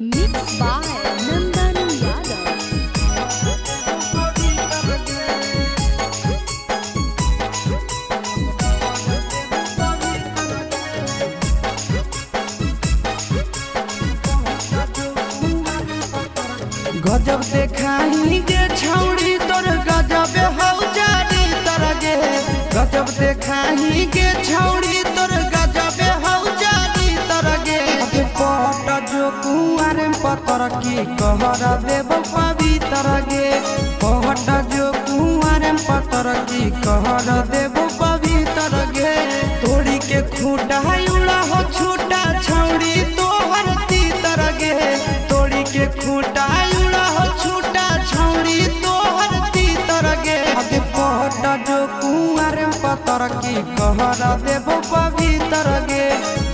Mixed by Nandan Yadav. गजब देखाई गे छौड़ी तोर गजब हौ जारी तरगे। गजब देखाई गे छौड़ी तोर गजब हौ जारी तरगे। पट जो कुआर पतर की कहर देव पवित्र गे। पट जो कुआर पतर की कहर देव पवित्र गे। तोड़ी के खूटा उड़ा हो छूटा छौड़ी तोहर तीतर गे। तोड़ी के खूटा पट जो कुआर पतर की कहर देव पवित्र गे।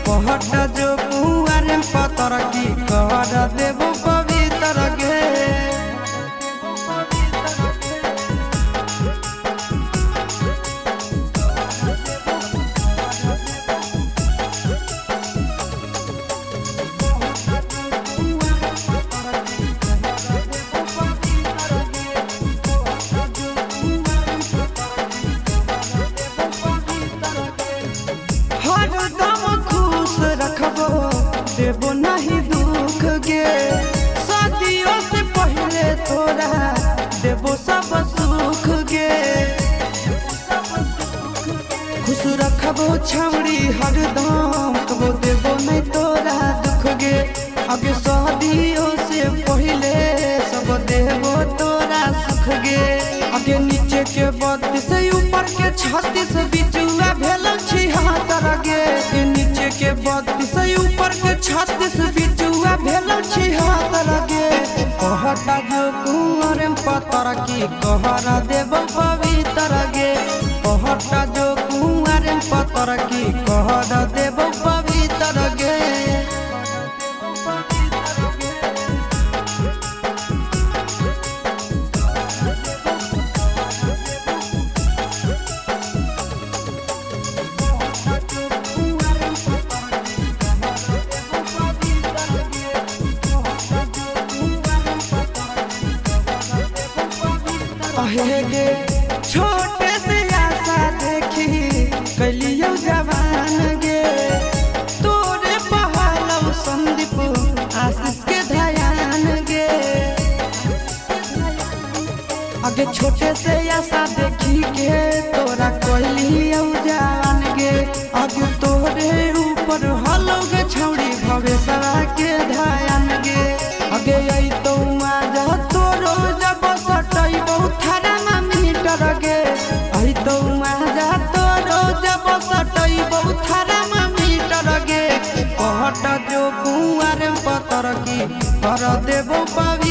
पट जो कुआर पतर की कहर देव पवित्र गे। देबो नहीं दुख गे। शादियों से पहले तोरा देबो सब सुख गे। खुश रखबो छौड़ी हरदम कबो देबो नहीं तोरा दुख गे। आगे शादियों से पहले सब देबो तोरा सुख गे। आगे नीचे के 32 ऊपर के 36 बिचुआ भेल 76 गे। नीचे के 32 ऊपर के 36 बिचुआ भेल 76 गे। पट जो कुआर पतर की कहर देव पवित्र गे। पट जो कुआर पतर की कहर देव पवित्र गे। गे छोटे से आशा देखी कलियो जवान गे। तोरे पहलौ संदीप आशीष के ध्यान गे। आगे छोटे से आशा देखी के तोरा कलियो जवान गे। आगे तोरे ऊपर हलो गे छौड़ी भवेशवा के ध्यान गे। आगे आई तो माजा तोरो जब सटई बहुत गे। आई तो माजा तोरो जब सटई बहुत मीटर गे। पट जो कुआर पतर की कर देव पवित्र।